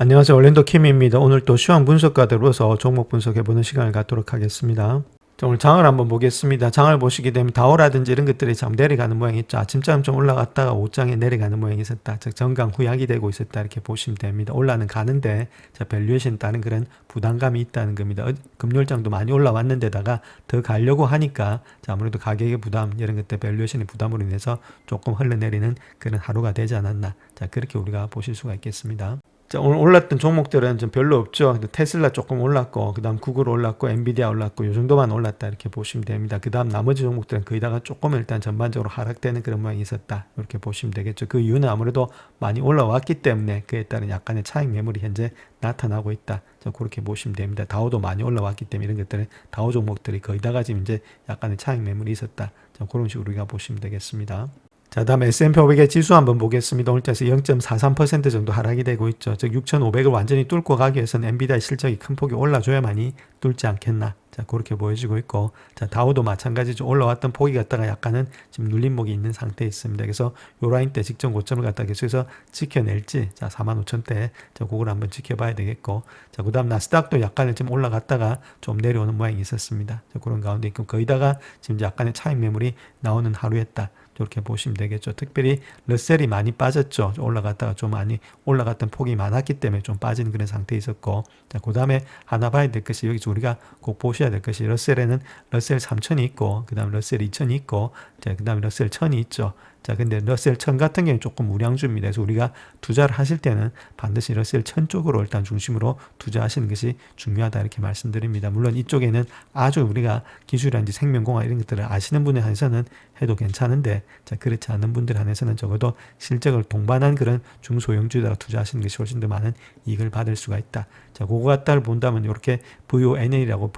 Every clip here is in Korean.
안녕하세요. 올랜도 킴입니다. 오늘 또 시황 분석가 들어서 종목 분석해보는 시간을 갖도록 하겠습니다. 자, 오늘 장을 한번 보겠습니다. 장을 보시게 되면 다오라든지 이런 것들이 참 내려가는 모양이 있죠. 아침잠 좀 올라갔다가 오장에 내려가는 모양이 있었다. 즉 정강 후약이 되고 있었다. 이렇게 보시면 됩니다. 올라는 가는데 자, 밸류에이션 따른 그런 부담감이 있다는 겁니다. 금요일장도 많이 올라왔는데다가 더 가려고 하니까 자, 아무래도 가격의 부담 이런 것들 밸류에이션의 부담으로 인해서 조금 흘러내리는 그런 하루가 되지 않았나. 자, 그렇게 우리가 보실 수가 있겠습니다. 자, 오늘 올랐던 종목들은 좀 별로 없죠. 테슬라 조금 올랐고, 그 다음 구글 올랐고, 엔비디아 올랐고, 요 정도만 올랐다. 이렇게 보시면 됩니다. 그 다음 나머지 종목들은 거의 다가 조금 일단 전반적으로 하락되는 그런 모양이 있었다. 이렇게 보시면 되겠죠. 그 이유는 아무래도 많이 올라왔기 때문에 그에 따른 약간의 차익 매물이 현재 나타나고 있다. 자, 그렇게 보시면 됩니다. 다우도 많이 올라왔기 때문에 이런 것들은 다우 종목들이 거의 다가 지금 이제 약간의 차익 매물이 있었다. 자, 그런 식으로 우리가 보시면 되겠습니다. 자, 다음 S&P 500의 지수 한번 보겠습니다. 오늘자에서 0.43% 정도 하락이 되고 있죠. 즉 6,500을 완전히 뚫고 가기 위해서는 엔비디아 실적이 큰 폭이 올라줘야만이 뚫지 않겠나. 자, 그렇게 보여지고 있고, 자, 다우도 마찬가지죠. 올라왔던 폭이 갖다가 약간은 지금 눌림목이 있는 상태에 있습니다. 그래서 요 라인 때 직전 고점을 갖다가 계속해서 지켜낼지, 자, 45,000대, 자, 그걸 한번 지켜봐야 되겠고, 자, 그 다음 나스닥도 약간은 좀 올라갔다가 좀 내려오는 모양이 있었습니다. 자, 그런 가운데 있고, 거의다가 지금 약간의 차익 매물이 나오는 하루였다. 이렇게 보시면 되겠죠. 특별히 러셀이 많이 빠졌죠. 올라갔다가 좀 많이 올라갔던 폭이 많았기 때문에 좀 빠진 그런 상태에 있었고, 자, 그 다음에 하나 봐야 될 것이 여기서 우리가 꼭 보셔야 될 것이 러셀에는 러셀 3000이 있고, 그 다음 러셀 2000이 있고, 자, 그 다음에 러셀 1000이 있죠. 자, 근데 러셀 1000 같은 경우는 조금 우량주입니다. 그래서 우리가 투자를 하실 때는 반드시 러셀 1000 쪽으로 일단 중심으로 투자하시는 것이 중요하다 이렇게 말씀드립니다. 물론 이쪽에는 아주 우리가 기술이라든지 생명공학 이런 것들을 아시는 분에 한해서는 해도 괜찮은데, 자, 그렇지 않은 분들 한해서는 적어도 실적을 동반한 그런 중소형주에다가 투자하시는 것이 훨씬 더 많은 이익을 받을 수가 있다. 자, 그거 갖다를 본다면 이렇게 VON이라고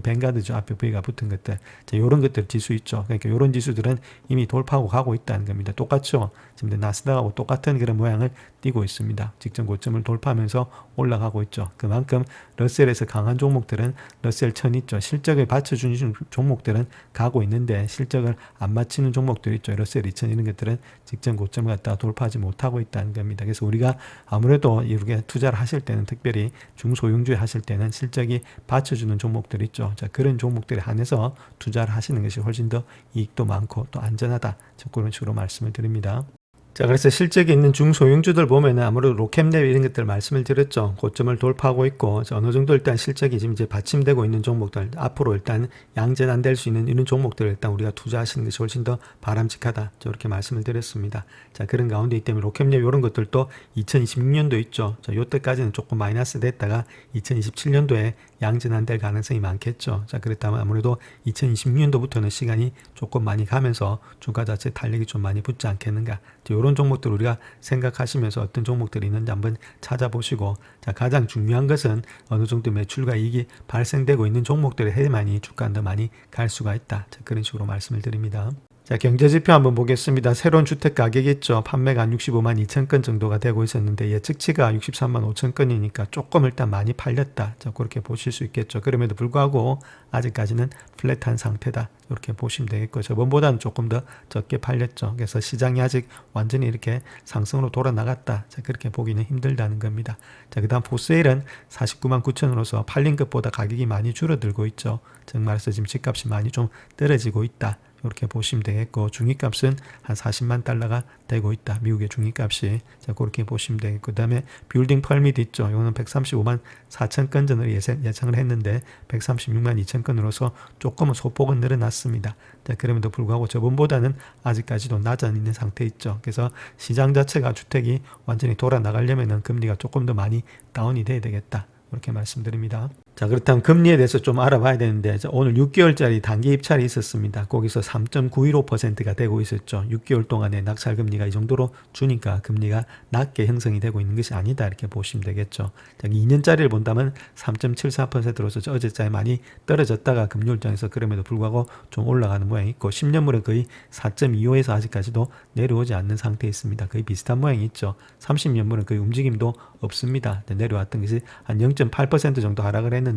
뱅가드죠. 앞에 V가 붙은 것들. 자, 요런 것들 지수 있죠. 그러니까 요런 지수들은 이미 돌파하고 가고 있다는 겁니다. 똑같죠. 지금 나스닥하고 똑같은 그런 모양을 띄고 있습니다. 직전 고점을 돌파하면서 올라가고 있죠. 그만큼 러셀에서 강한 종목들은 러셀 1000 있죠. 실적을 받쳐주는 종목들은 가고 있는데 실적을 안 맞추는 종목들 있죠. 러셀 2000 이런 것들은 직전 고점을 갖다가 돌파하지 못하고 있다는 겁니다. 그래서 우리가 아무래도 이렇게 투자를 하실 때는 특별히 중소형주에 하실 때는 실적이 받쳐주는 종목들 있죠. 자, 그런 종목들에 한해서 투자를 하시는 것이 훨씬 더 이익도 많고 또 안전하다. 그런 식으로 말씀을 드립니다. 자, 그래서 실적이 있는 중소형주들 보면은 아무래도 로켓랩 이런 것들 말씀을 드렸죠. 고점을 돌파하고 있고, 어느 정도 일단 실적이 지금 이제 받침되고 있는 종목들, 앞으로 일단 양전 될 수 있는 이런 종목들을 일단 우리가 투자하시는 것이 훨씬 더 바람직하다. 저렇게 말씀을 드렸습니다. 자, 그런 가운데 있기 때문에 로켓랩 이런 것들도 2026년도 있죠. 자, 요때까지는 조금 마이너스 됐다가 2027년도에 양전 될 가능성이 많겠죠. 자, 그렇다면 아무래도 2026년도부터는 시간이 조금 많이 가면서 주가 자체 탄력이 좀 많이 붙지 않겠는가. 이런 종목들 우리가 생각하시면서 어떤 종목들이 있는지 한번 찾아보시고, 자, 가장 중요한 것은 어느 정도 매출과 이익이 발생되고 있는 종목들에 해야만이 주가가 더 많이 갈 수가 있다. 자, 그런 식으로 말씀을 드립니다. 자, 경제지표 한번 보겠습니다. 새로운 주택 가격이 있죠. 판매가 한 65만 2천 건 정도가 되고 있었는데 예측치가 63만 5천 건이니까 조금 일단 많이 팔렸다. 자, 그렇게 보실 수 있겠죠. 그럼에도 불구하고 아직까지는 플랫한 상태다. 이렇게 보시면 되겠고, 저번보다는 조금 더 적게 팔렸죠. 그래서 시장이 아직 완전히 이렇게 상승으로 돌아 나갔다. 자, 그렇게 보기는 힘들다는 겁니다. 자, 그 다음 포세일은 49만 9천으로서 팔린 것보다 가격이 많이 줄어들고 있죠. 즉 말해서 지금 집값이 많이 좀 떨어지고 있다. 이렇게 보시면 되겠고, 중위값은 한 40만 달러가 되고 있다. 미국의 중위값이. 자, 그렇게 보시면 되겠고, 그 다음에 빌딩 펄밋 있죠. 이거는 135만 4천 건 전으로 예상을 했는데 136만 2천 건으로서 조금은 소폭은 늘어났습니다. 자, 그럼에도 불구하고 저번보다는 아직까지도 낮아 있는 상태 있죠. 그래서 시장 자체가 주택이 완전히 돌아 나가려면은 금리가 조금 더 많이 다운이 돼야 되겠다. 이렇게 말씀드립니다. 자, 그렇다면 금리에 대해서 좀 알아봐야 되는데, 오늘 6개월짜리 단기 입찰이 있었습니다. 거기서 3.915%가 되고 있었죠. 6개월 동안에 낙찰 금리가 이 정도로 주니까 금리가 낮게 형성이 되고 있는 것이 아니다. 이렇게 보시면 되겠죠. 자, 2년짜리를 본다면 3.74%로서 어제자에 많이 떨어졌다가 금요일장에서 그럼에도 불구하고 좀 올라가는 모양이 있고, 10년물은 거의 4.25에서 아직까지도 내려오지 않는 상태에 있습니다. 거의 비슷한 모양이 있죠. 30년물은 거의 움직임도 없습니다. 내려왔던 것이 한 0.8% 정도 하락을 했는데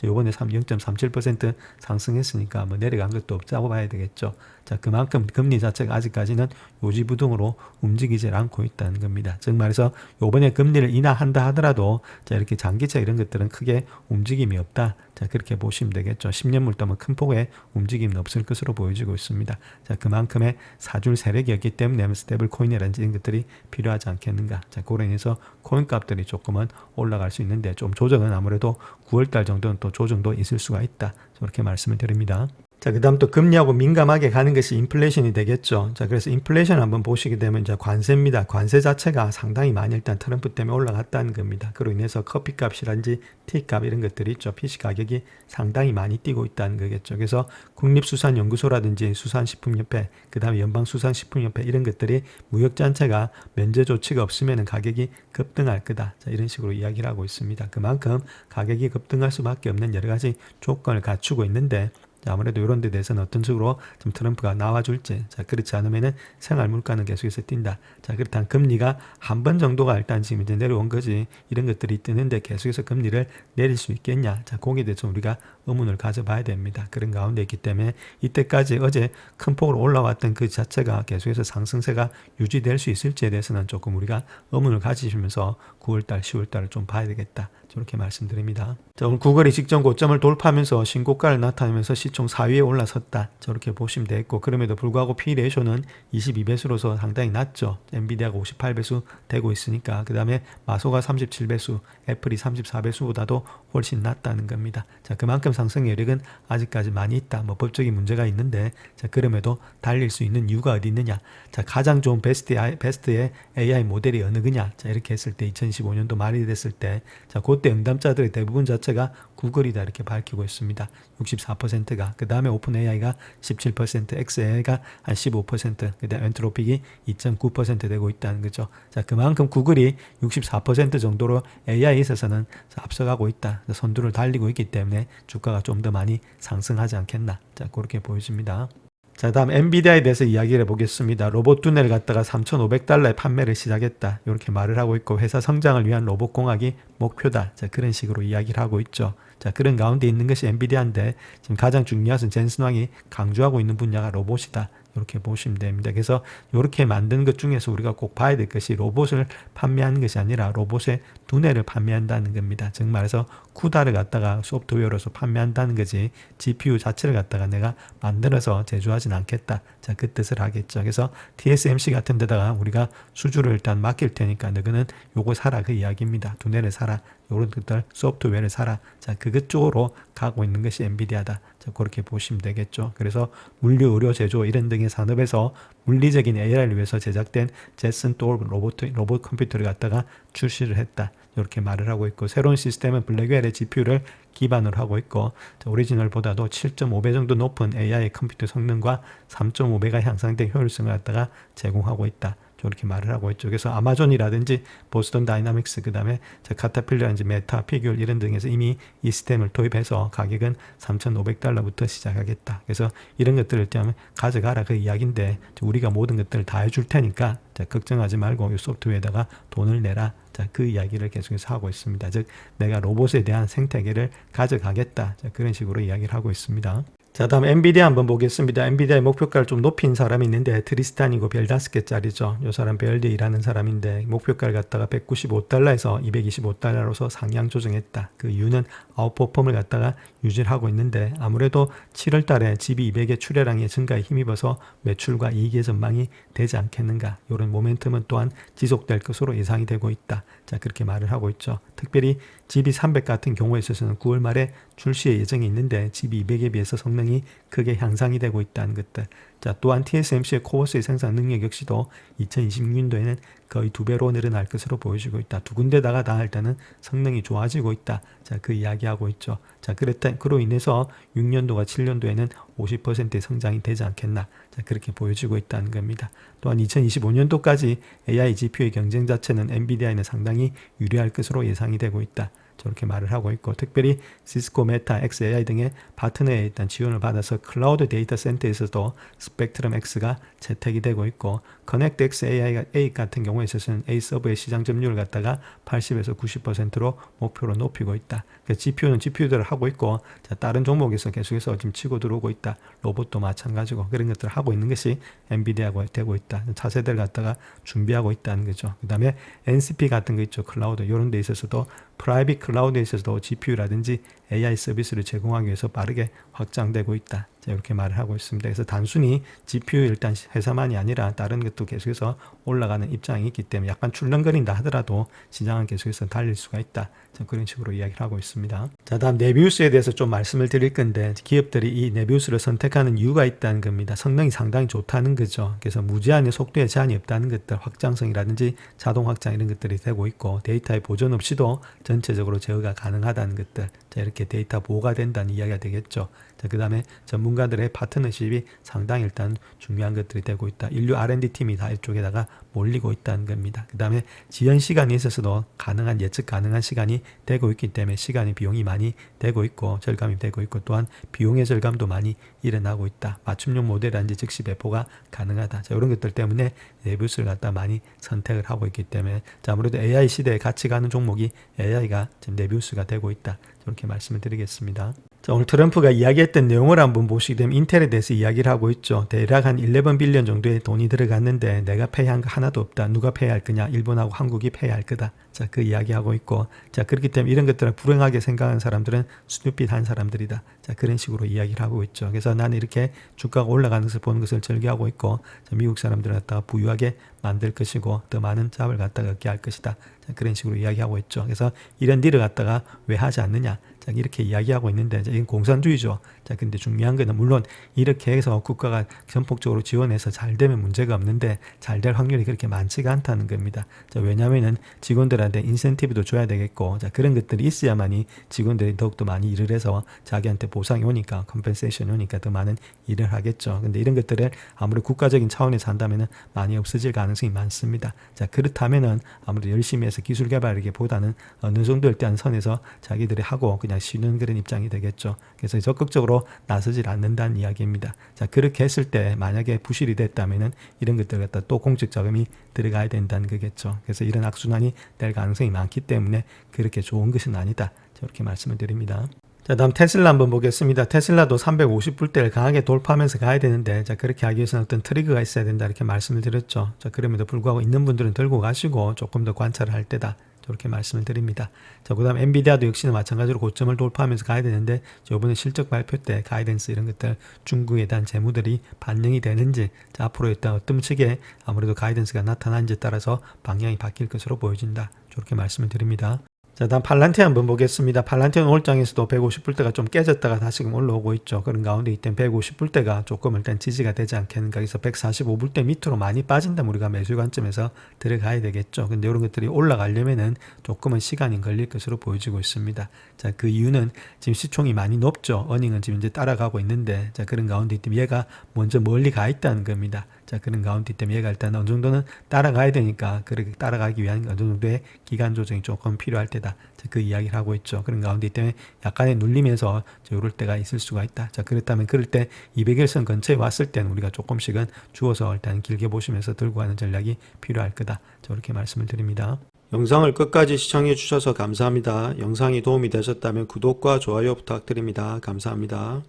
요번에 0.37% 상승했으니까 뭐 내려간 것도 없다고 봐야 되겠죠. 자, 자, 그만큼 금리 자체가 아직까지는 요지부동으로 움직이질 않고 있다는 겁니다. 즉 말해서 요번에 금리를 인하한다 하더라도 자, 이렇게 장기채 이런 것들은 크게 움직임이 없다. 자, 그렇게 보시면 되겠죠. 10년물 또는 큰 폭의 움직임은 없을 것으로 보여지고 있습니다. 자, 그만큼의 사줄 세력이었기 때문에 스테이블 코인이라든지 이런 것들이 필요하지 않겠는가. 자, 그로 인해서 코인 값들이 조금은 올라갈 수 있는데 좀 조정은 아무래도 9월달 정도는 또 조정도 있을 수가 있다. 저렇게 말씀을 드립니다. 자, 그 다음 또 금리하고 민감하게 가는 것이 인플레이션이 되겠죠. 자, 그래서 인플레이션 한번 보시게 되면 이제 관세입니다. 관세 자체가 상당히 많이 일단 트럼프 때문에 올라갔다는 겁니다. 그로 인해서 커피 값이란지 티 값 이런 것들이 있죠. PC 가격이 상당히 많이 뛰고 있다는 거겠죠. 그래서 국립수산연구소라든지 수산식품협회, 그 다음에 연방수산식품협회 이런 것들이 무역단체가 면제 조치가 없으면 가격이 급등할 거다. 자, 이런 식으로 이야기를 하고 있습니다. 그만큼 가격이 급등할 수밖에 없는 여러 가지 조건을 갖추고 있는데 아무래도 이런 데 대해서는 어떤 식으로 좀 트럼프가 나와줄지. 자, 그렇지 않으면은 생활 물가는 계속해서 뛴다. 자, 그렇다면 금리가 한 번 정도가 일단 지금 이제 내려온 거지. 이런 것들이 뜨는데 계속해서 금리를 내릴 수 있겠냐. 자, 거기에 대해서 우리가 의문을 가져봐야 됩니다. 그런 가운데 있기 때문에 이때까지 어제 큰 폭으로 올라왔던 그 자체가 계속해서 상승세가 유지될 수 있을지에 대해서는 조금 우리가 의문을 가지시면서 9월달, 10월달을 좀 봐야 되겠다. 저렇게 말씀드립니다. 자, 오늘 구글이 직전 고점을 돌파하면서 신고가를 나타내면서 시총 4위에 올라섰다. 저렇게 보시면 되겠고, 그럼에도 불구하고 P/레이쇼는 22배수로서 상당히 낮죠. 엔비디아가 58배수 되고 있으니까. 그 다음에 마소가 37배수, 애플이 34배수보다도 훨씬 낮다는 겁니다. 자, 그만큼 상승 여력은 아직까지 많이 있다. 뭐 법적인 문제가 있는데, 자, 그럼에도 달릴 수 있는 이유가 어디 있느냐. 자, 가장 좋은 베스트의 AI 모델이 어느 거냐. 자, 이렇게 했을 때 2015년도 말이 됐을 때, 자, 그때 응답자들의 대부분 자체가 구글이다 이렇게 밝히고 있습니다. 64%가. 그 다음에 오픈 AI가 17%, XAI가 한 15%, 그 다음에 엔트로픽이 2.9% 되고 있다는 거죠. 자, 그만큼 구글이 64% 정도로 AI에 있어서는 앞서가고 있다. 선두를 달리고 있기 때문에 주가가 좀 더 많이 상승하지 않겠나. 자, 그렇게 보여집니다. 자, 다음 엔비디아에 대해서 이야기를 해보겠습니다. 로봇 두뇌를 갖다가 3,500달러에 판매를 시작했다. 이렇게 말을 하고 있고, 회사 성장을 위한 로봇 공학이 목표다. 자, 그런 식으로 이야기를 하고 있죠. 자, 그런 가운데 있는 것이 엔비디아인데, 지금 가장 중요한 것은 젠슨 왕이 강조하고 있는 분야가 로봇이다. 이렇게 보시면 됩니다. 그래서 이렇게 만든 것 중에서 우리가 꼭 봐야 될 것이 로봇을 판매하는 것이 아니라 로봇의 두뇌를 판매한다는 겁니다. 즉 말해서 쿠다를 갖다가 소프트웨어로서 판매한다는 거지 GPU 자체를 갖다가 내가 만들어서 제조하진 않겠다. 자, 그 뜻을 하겠죠. 그래서 TSMC 같은 데다가 우리가 수주를 일단 맡길 테니까 너희는 요거 사라 그 이야기입니다. 두뇌를 사라. 이런 것들 소프트웨어를 사라. 자, 그것 쪽으로 가고 있는 것이 엔비디아다. 자, 그렇게 보시면 되겠죠. 그래서 물류, 의료, 제조 이런 등의 산업에서 물리적인 AI를 위해서 제작된 제슨 또 로봇 컴퓨터를 갖다가 출시를 했다. 이렇게 말을 하고 있고, 새로운 시스템은 블랙웰의 GPU를 기반으로 하고 있고, 오리지널보다도 7.5배 정도 높은 AI 컴퓨터 성능과 3.5배가 향상된 효율성을 갖다가 제공하고 있다. 저렇게 말을 하고 있죠. 그래서 아마존이라든지 보스턴 다이나믹스, 그 다음에 카타필러라든지 메타, 피규어 이런 등에서 이미 이 시스템을 도입해서 가격은 3,500달러부터 시작하겠다. 그래서 이런 것들을 좀 가져가라 그 이야기인데, 우리가 모든 것들을 다 해줄 테니까 자, 걱정하지 말고 이 소프트웨어에다가 돈을 내라. 자, 그 이야기를 계속해서 하고 있습니다. 즉 내가 로봇에 대한 생태계를 가져가겠다. 자, 그런 식으로 이야기를 하고 있습니다. 자, 다음 엔비디아 한번 보겠습니다. 엔비디아의 목표가를 좀 높인 사람이 있는데 트리스탄이고 별 5개짜리죠. 이 사람 벨드 일하는 사람인데 목표가를 갖다가 195달러에서 225달러로서 상향 조정했다. 그 이유는 아웃퍼폼을 갖다가 유지를 하고 있는데, 아무래도 7월 달에 GB200의 출하량의 증가에 힘입어서 매출과 이익의 전망이 되지 않겠는가. 이런 모멘텀은 또한 지속될 것으로 예상이 되고 있다. 자, 그렇게 말을 하고 있죠. 특별히 GB300 같은 경우에 있어서는 9월 말에 출시의 예정이 있는데 GB200에 비해서 성능이 크게 향상이 되고 있다는 것들. 자, 또한 TSMC의 코어스의 생산 능력 역시도 2026년도에는 거의 2배로 늘어날 것으로 보여지고 있다. 두 군데다가 다 일단은 성능이 좋아지고 있다. 자, 그 이야기하고 있죠. 자, 그로 인해서 6년도와 7년도에는 50%의 성장이 되지 않겠나. 자, 그렇게 보여지고 있다는 겁니다. 또한 2025년도까지 AI GPU의 경쟁 자체는 엔비디아에는 상당히 유리할 것으로 예상이 되고 있다. 저렇게 말을 하고 있고, 특별히 시스코, 메타, XAI 등의 파트너에 일단 지원을 받아서 클라우드 데이터 센터에서도 스펙트럼 X가 채택이 되고 있고, 커넥트 XAI 같은 경우에 있어서는 A 서버의 시장 점유율을 갖다가 80에서 90%로 목표로 높이고 있다. GPU는 GPU대로 하고 있고, 자, 다른 종목에서 계속해서 지금 치고 들어오고 있다. 로봇도 마찬가지고 그런 것들을 하고 있는 것이 엔비디아가 되고 있다. 차세대를 갖다가 준비하고 있다는 거죠. 그 다음에 NCP 같은 거 있죠. 클라우드 이런 데 있어서도 프라이빗 클라우드에 있어서도 GPU라든지 AI 서비스를 제공하기 위해서 빠르게 확장되고 있다. 자, 이렇게 말을 하고 있습니다. 그래서 단순히 GPU 일단 회사만이 아니라 다른 것도 계속해서 올라가는 입장이 있기 때문에 약간 출렁거린다 하더라도 시장은 계속해서 달릴 수가 있다. 자, 그런 식으로 이야기를 하고 있습니다. 자, 다음 네비우스에 대해서 좀 말씀을 드릴 건데, 기업들이 이 네비우스를 선택하는 이유가 있다는 겁니다. 성능이 상당히 좋다는 거죠. 그래서 무제한의 속도에 제한이 없다는 것들, 확장성이라든지 자동 확장 이런 것들이 되고 있고, 데이터의 보존 없이도 전체적으로 제어가 가능하다는 것들, 자, 이렇게 데이터 보호가 된다는 이야기가 되겠죠. 자, 그 다음에 전문가들의 파트너십이 상당히 일단 중요한 것들이 되고 있다. 인류 R&D 팀이 다 이쪽에다가 몰리고 있다는 겁니다. 그 다음에 지연 시간이 있어서도 가능한, 예측 가능한 시간이 되고 있기 때문에 시간이 비용이 많이 되고 있고 절감이 되고 있고, 또한 비용의 절감도 많이 일어나고 있다. 맞춤형 모델이라든지 즉시 배포가 가능하다. 자, 이런 것들 때문에 네비우스를 갖다 많이 선택을 하고 있기 때문에, 자, 아무래도 AI 시대에 같이 가는 종목이 AI가 지금 네비우스가 되고 있다. 이렇게 말씀을 드리겠습니다. 자, 오늘 트럼프가 이야기했던 내용을 한번 보시게 되면 인텔에 대해서 이야기를 하고 있죠. 대략 한 11빌리언 정도의 돈이 들어갔는데 내가 페이한 거 하나도 없다. 누가 페이할 거냐? 일본하고 한국이 페이할 거다. 자, 그 이야기하고 있고, 자, 그렇기 때문에 이런 것들을 불행하게 생각하는 사람들은 스튜핏한 사람들이다. 자, 그런 식으로 이야기를 하고 있죠. 그래서 나는 이렇게 주가가 올라가는 것을 보는 것을 즐겨하고 있고, 자, 미국 사람들을 갖다가 부유하게 만들 것이고 더 많은 잡을 갖다가 얻게 할 것이다. 자, 그런 식으로 이야기하고 있죠. 그래서 이런 딜을 갖다가 왜 하지 않느냐? 자, 이렇게 이야기하고 있는데, 이건 공산주의죠. 자, 근데 중요한 거는 물론 이렇게 해서 국가가 전폭적으로 지원해서 잘 되면 문제가 없는데 잘 될 확률이 그렇게 많지가 않다는 겁니다. 자, 왜냐하면은 직원들한테 인센티브도 줘야 되겠고, 자, 그런 것들이 있어야만이 직원들이 더욱더 많이 일을 해서 자기한테 보상이 오니까, 컴펜세이션이 오니까 더 많은 일을 하겠죠. 근데 이런 것들을 아무리 국가적인 차원에서 한다면은 많이 없어질 가능성이 많습니다. 자, 그렇다면은 아무래도 열심히 해서 기술 개발이기보다는 어느 정도 일단 선에서 자기들이 하고 그냥 쉬는 그런 입장이 되겠죠. 그래서 적극적으로 나서질 않는다는 이야기입니다. 자, 그렇게 했을 때 만약에 부실이 됐다면은 이런 것들 갖다 또 공적 자금이 들어가야 된다는 거겠죠. 그래서 이런 악순환이 될 가능성이 많기 때문에 그렇게 좋은 것은 아니다. 저렇게 말씀을 드립니다. 자, 다음 테슬라 한번 보겠습니다. 테슬라도 350불대를 강하게 돌파하면서 가야 되는데, 자, 그렇게 하기 위해서는 어떤 트리거가 있어야 된다 이렇게 말씀을 드렸죠. 자, 그럼에도 불구하고 있는 분들은 들고 가시고 조금 더 관찰을 할 때다. 저렇게 말씀을 드립니다. 자, 그 다음 엔비디아도 역시나 마찬가지로 고점을 돌파하면서 가야 되는데, 이번에 실적 발표 때 가이던스 이런 것들 중국에 대한 재무들이 반영이 되는지, 자, 앞으로 일단 어떤 측에 아무래도 가이던스가 나타나는지에 따라서 방향이 바뀔 것으로 보여진다. 저렇게 말씀을 드립니다. 자, 다음 팔란티아 한번 보겠습니다. 팔란티아 오늘장에서도 150불대가 좀 깨졌다가 다시금 올라오고 있죠. 그런 가운데 이때 150불대가 조금 일단 지지가 되지 않겠는가 해서 145불대 밑으로 많이 빠진다면 우리가 매수 관점에서 들어가야 되겠죠. 근데 이런 것들이 올라가려면은 조금은 시간이 걸릴 것으로 보여지고 있습니다. 자, 그 이유는 지금 시총이 많이 높죠. 어닝은 지금 이제 따라가고 있는데, 자, 그런 가운데 있다면 얘가 먼저 멀리 가 있다는 겁니다. 자, 그런 가운데 때문에 얘가 일단 어느 정도는 따라가야 되니까, 그렇게 따라가기 위한 어느 정도의 기간 조정이 조금 필요할 때다. 자, 그 이야기를 하고 있죠. 그런 가운데 때문에 약간의 눌리면서 이럴 때가 있을 수가 있다. 자, 그렇다면 그럴 때 200일선 근처에 왔을 때는 우리가 조금씩은 주어서 일단 길게 보시면서 들고 가는 전략이 필요할 거다. 저렇게 말씀을 드립니다. 영상을 끝까지 시청해 주셔서 감사합니다. 영상이 도움이 되셨다면 구독과 좋아요 부탁드립니다. 감사합니다.